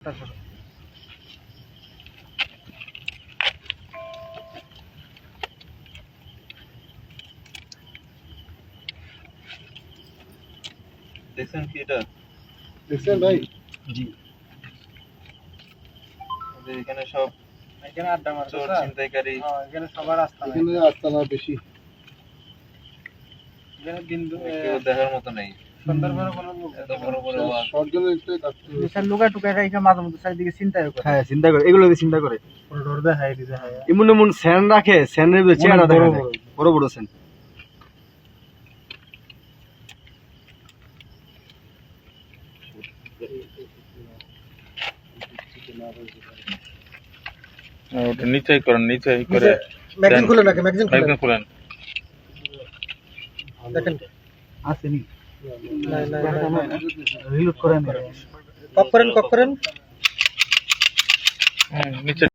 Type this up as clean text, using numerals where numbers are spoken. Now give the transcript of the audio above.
দেখছেন কি এটা? দেখছেন ভাই? জি। এখানে সব এখানে আড্ডা মারছে চোর ছিনতাইকারী। এখানে সবার রাস্তা নাই। এখানে আস্তানা বেশি। এখানে দিন কেউ দেখার মতো নেই। সন্ধ্যার পরে কোনো লোক এত বড় বড় বাস। সরজনের একটাই কাটতে হবে। স্যার লুকা টুকা খাই মাঝে মধ্যে চারিদিকে চিন্তাই করে। হ্যাঁ চিন্তা করে, এগুলো চিন্তা করে। পুরো ডর দেখাই দিতে হয়। এমন এমন স্যান রাখে, স্যানের ভিতরে চেহারা দেখা যায়, বড় বড় স্যান। ওটা নিচেই করেন, নিচেই করে ম্যাগজিন খুলে নাকি ম্যাগজিন খুলেন। দেখেন আসেনি, না রিলোড করেন। কপ করেন নিচে